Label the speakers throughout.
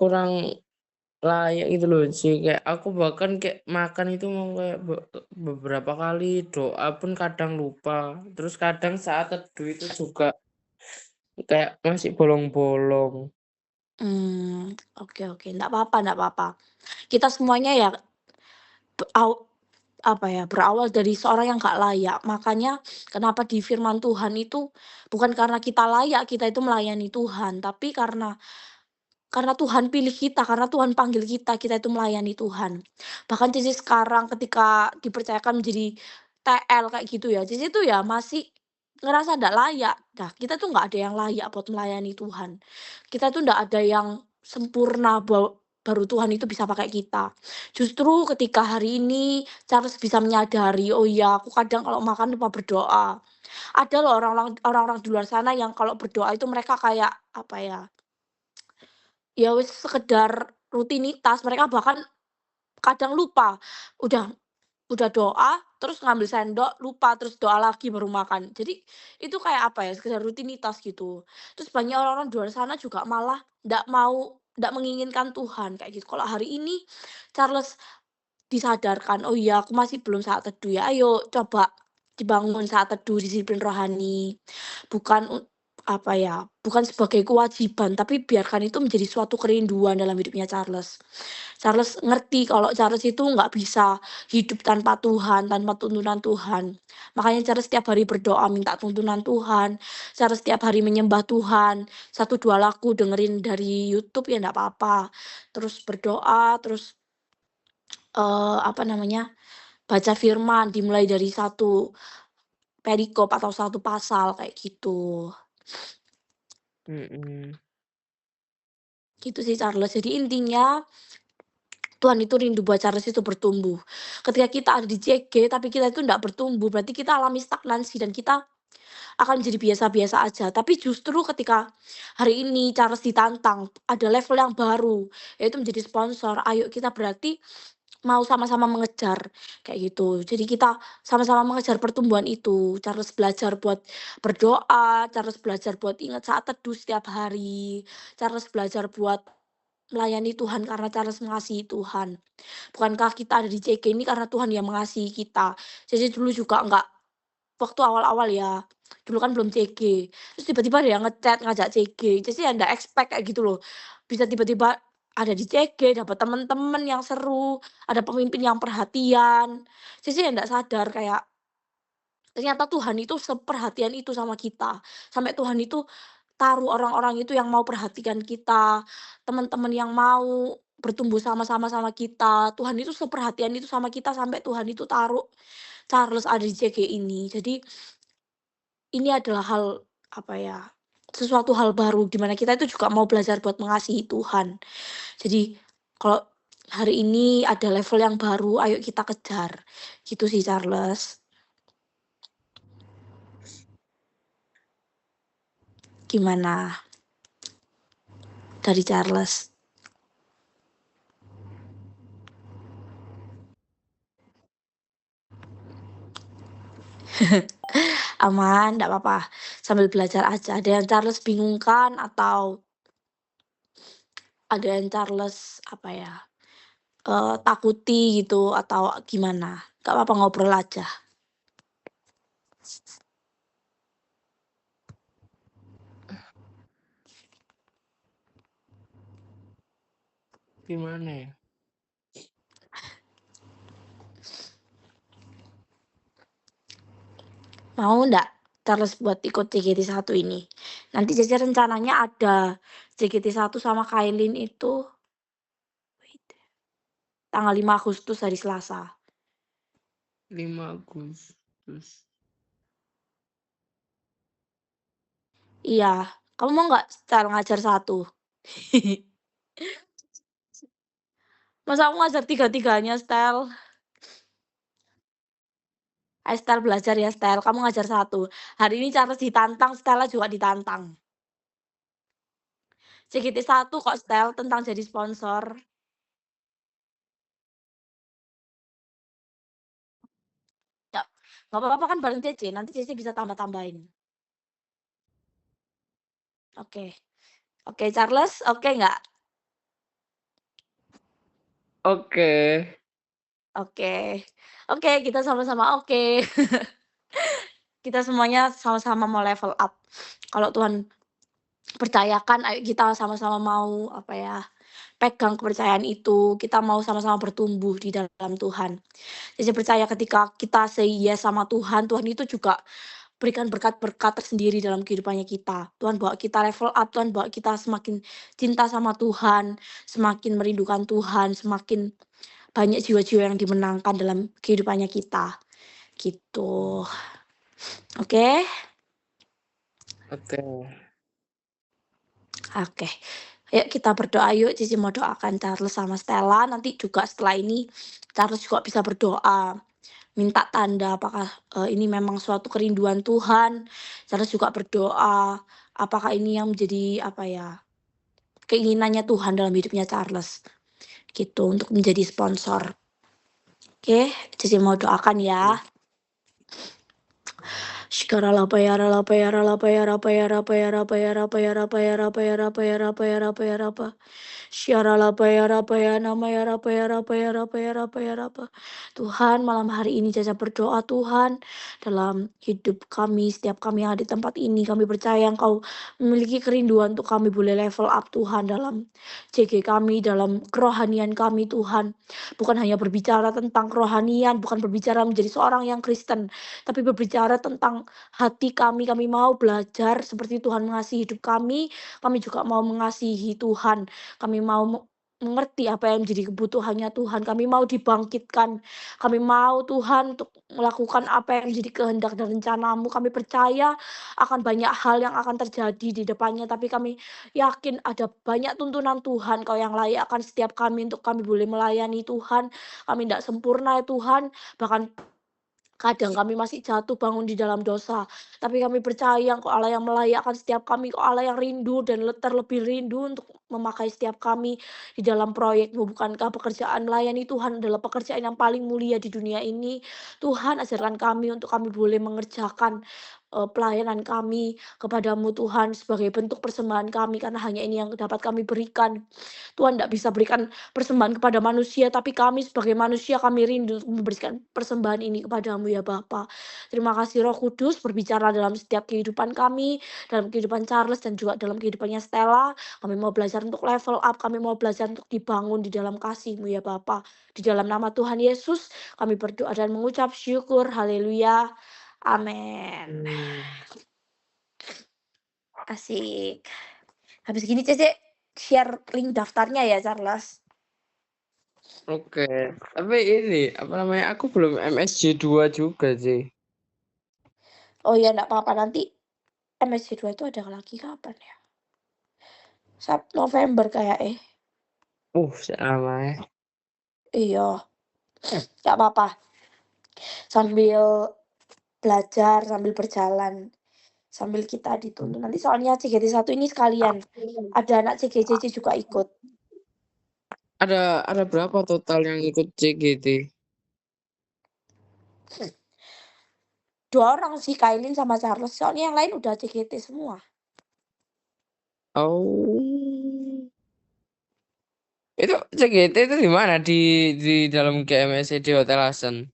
Speaker 1: kurang layak gitu loh sih, kayak aku bahkan kayak makan itu mau kayak beberapa kali doa pun kadang lupa, terus kadang saat teduh itu juga kayak masih bolong-bolong.
Speaker 2: Oke oke, nggak apa-apa. Kita semuanya ya be aw apa ya, berawal dari seorang yang nggak layak. Makanya kenapa di firman Tuhan itu bukan karena kita layak kita itu melayani Tuhan, tapi karena Tuhan pilih kita, karena Tuhan panggil kita, kita itu melayani Tuhan. Bahkan Cici sekarang ketika dipercayakan menjadi TL kayak gitu ya, Cici tuh ya masih ngerasa nggak layak. Nah, kita tuh nggak ada yang layak buat melayani Tuhan. Kita tuh nggak ada yang sempurna baru Tuhan itu bisa pakai kita. Justru ketika hari ini Charles bisa menyadari, "Oh iya, aku kadang kalau makan lupa berdoa." Ada loh orang-orang di luar sana yang kalau berdoa itu mereka kayak, apa ya, ya wis sekedar rutinitas, mereka bahkan kadang lupa, udah udah doa, terus ngambil sendok, lupa, terus doa lagi baru makan. Jadi itu kayak apa ya, sekedar rutinitas gitu. Terus banyak orang-orang di luar sana juga malah ndak menginginkan Tuhan kayak gitu. Kalau hari ini Charles disadarkan, "Oh iya aku masih belum saat teduh ya, ayo coba dibangun saat teduh, disiplin rohani." Bukan apa ya, bukan sebagai kewajiban, tapi biarkan itu menjadi suatu kerinduan dalam hidupnya Charles. Charles ngerti kalau Charles itu nggak bisa hidup tanpa Tuhan, tanpa tuntunan Tuhan. Makanya Charles setiap hari berdoa minta tuntunan Tuhan, Charles setiap hari menyembah Tuhan, satu 2 lagu dengerin dari YouTube ya nggak apa-apa. Terus berdoa, terus apa namanya, baca firman dimulai dari satu perikop atau satu pasal kayak gitu.
Speaker 1: Mhm.
Speaker 2: Gitu sih Charles. Jadi intinya Tuhan itu rindu buat Charles itu bertumbuh. Ketika kita ada di CG tapi kita itu nggak bertumbuh, berarti kita alami stagnansi dan kita akan jadi biasa-biasa aja. Tapi justru ketika hari ini Charles ditantang, ada level yang baru, yaitu menjadi sponsor, ayo kita berarti mau sama-sama mengejar, kayak gitu. Jadi kita sama-sama mengejar pertumbuhan itu. Charles belajar buat berdoa, Charles belajar buat ingat saat teduh setiap hari, Charles belajar buat melayani Tuhan karena Charles mengasihi Tuhan. Bukankah kita ada di CG ini karena Tuhan yang mengasihi kita. Jadi dulu juga enggak waktu awal-awal ya, dulu kan belum CG, terus tiba-tiba ada yang ngajak CG, jadi ya nggak expect kayak gitu loh. Bisa tiba-tiba ada di CG, dapat temen-temen yang seru, ada pemimpin yang perhatian. Jadi ya nggak sadar kayak ternyata Tuhan itu seperhatian itu sama kita, sampai Tuhan itu taruh orang-orang itu yang mau perhatikan kita, teman-teman yang mau bertumbuh sama-sama sama kita. Tuhan itu seperhatian itu sama kita sampai Tuhan itu taruh Charles ada di CG ini. Jadi ini adalah hal, apa ya, sesuatu hal baru di mana kita itu juga mau belajar buat mengasihi Tuhan. Jadi kalau hari ini ada level yang baru, ayo kita kejar. Gitu sih Charles. Gimana dari Charles? Aman, nggak apa-apa, sambil belajar aja. Ada yang Charles bingungkan atau ada yang Charles, apa ya, takuti gitu atau gimana? Nggak apa-apa ngobrol aja.
Speaker 1: Gimana ya?
Speaker 2: Mau nggak Charles buat ikut JKT1 ini? Nanti Cece rencananya ada JKT1 sama Kailin itu tanggal 5 Agustus hari Selasa.
Speaker 1: 5 Agustus.
Speaker 2: Iya, kamu mau nggak Stel ngajar satu? Masa aku ngajar tiga-tiganya, Stel? Ayo Stel belajar ya, Stel, kamu ngajar satu. Hari ini Charles ditantang, Stella juga ditantang. JKT1 kok, Stel, tentang jadi sponsor. Ya, nggak apa-apa kan bareng Cece, nanti Cece bisa tambah-tambahin. Oke. Oke, Charles, oke nggak?
Speaker 1: Oke.
Speaker 2: Oke. Oke, kita sama-sama oke. Kita semuanya sama-sama mau level up. Kalau Tuhan percayakan, ayo kita sama-sama mau, apa ya, pegang kepercayaan itu, kita mau sama-sama bertumbuh di dalam Tuhan. Jadi saya percaya ketika kita say yes sama Tuhan, Tuhan itu juga berikan berkat-berkat tersendiri dalam kehidupannya kita. Tuhan bawa kita level up, Tuhan bawa kita semakin cinta sama Tuhan, semakin merindukan Tuhan, semakin banyak jiwa-jiwa yang dimenangkan dalam kehidupannya kita, gitu. Oke?
Speaker 1: Oke.
Speaker 2: Oke. Yuk kita berdoa yuk, Cici mau doakan Charles sama Stella, nanti juga setelah ini Charles juga bisa berdoa, minta tanda apakah, ini memang suatu kerinduan Tuhan. Charles juga berdoa, apakah ini yang menjadi, apa ya, keinginannya Tuhan dalam hidupnya Charles, gitu, untuk menjadi sponsor. Oke, Cici mau doakan ya. Tuhan, malam hari ini Caca berdoa Tuhan, dalam hidup kami, setiap kami yang ada di tempat ini, kami percaya Engkau memiliki kerinduan untuk kami boleh level up Tuhan dalam CG kami, dalam kerohanian kami Tuhan. Bukan hanya berbicara tentang kerohanian, bukan berbicara menjadi seorang yang Kristen, tapi berbicara tentang hati kami mau belajar seperti Tuhan mengasihi hidup kami juga mau mengasihi Tuhan. Kami mau mengerti apa yang menjadi kebutuhannya Tuhan. Kami mau dibangkitkan. Kami mau Tuhan untuk melakukan apa yang menjadi kehendak dan rencanamu. Kami percaya akan banyak hal yang akan terjadi di depannya. Tapi kami yakin ada banyak tuntunan Tuhan. Kau yang layak akan setiap kami untuk kami boleh melayani Tuhan. Kami tidak sempurna ya Tuhan. Bahkan kadang kami masih jatuh bangun di dalam dosa, tapi kami percaya Engkau Allah yang melayakkan setiap kami, Engkau Allah yang rindu dan terlebih rindu untuk memakai setiap kami di dalam proyek-Mu. Bukankah pekerjaan melayani Tuhan adalah pekerjaan yang paling mulia di dunia ini? Tuhan, ajarkan kami untuk kami boleh mengerjakan pelayanan kami kepadamu Tuhan sebagai bentuk persembahan kami, karena hanya ini yang dapat kami berikan. Tuhan tidak bisa berikan persembahan kepada manusia, tapi kami sebagai manusia kami rindu untuk memberikan persembahan ini kepadamu ya Bapa. Terima kasih Roh Kudus berbicara dalam setiap kehidupan kami, dalam kehidupan Charles dan juga dalam kehidupannya Stella. Kami mau belajar untuk level up, kami mau belajar untuk dibangun di dalam kasih-Mu ya Bapa. Di dalam nama Tuhan Yesus, kami berdoa dan mengucap syukur. Haleluya. Amin.
Speaker 1: Hmm.
Speaker 2: Asik. Habis gini Cece share link daftarnya ya Charles.
Speaker 1: Oke. Tapi ini, apa namanya, aku belum MSJ2 juga sih.
Speaker 2: Oh ya enggak apa-apa, nanti MSC2 itu ada lagi kapan ya? November kayak
Speaker 1: Lama ya.
Speaker 2: Iya, nggak apa-apa. Sambil belajar, sambil berjalan, sambil kita dituntun. Nanti soalnya CGT 1 ini sekalian, ada anak CGCC juga ikut.
Speaker 1: Ada berapa total yang ikut CGT?
Speaker 2: 2 orang sih, Kailin sama Charles, soalnya yang lain udah CGT semua.
Speaker 1: Oh. Itu CGT itu di mana? Di dalam GMSC di Hotel Asen?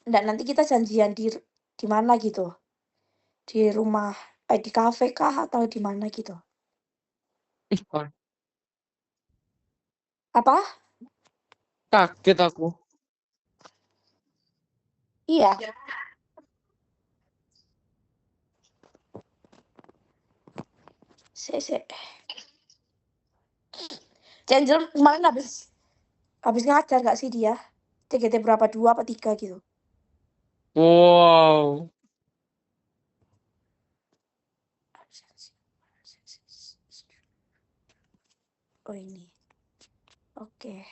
Speaker 2: Nggak, nanti kita janjian di mana gitu, di rumah di kafe kah atau di mana gitu.
Speaker 1: Wah,
Speaker 2: Apa?
Speaker 1: kaget aku.
Speaker 2: Iya. Sik. Angel kemarin habis ngajar nggak sih dia? CGT berapa, 2 apa 3 gitu?
Speaker 1: Wow.
Speaker 2: Oh ini. Oke.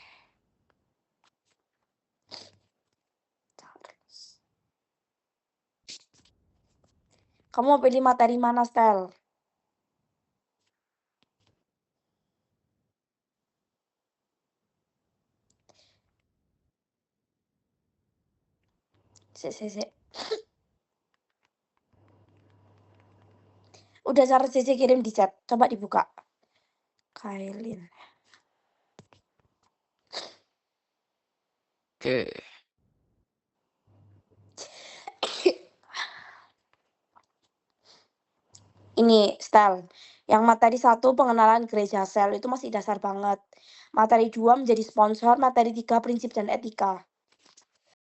Speaker 2: Kamu mau pilih materi mana, Stel? Sik. Udah cara CC kirim di chat. Coba dibuka. Kailin.
Speaker 1: Oke.
Speaker 2: Ini, Stel, yang materi 1 pengenalan gereja sel itu masih dasar banget. Materi 2 menjadi sponsor, materi 3 prinsip dan etika.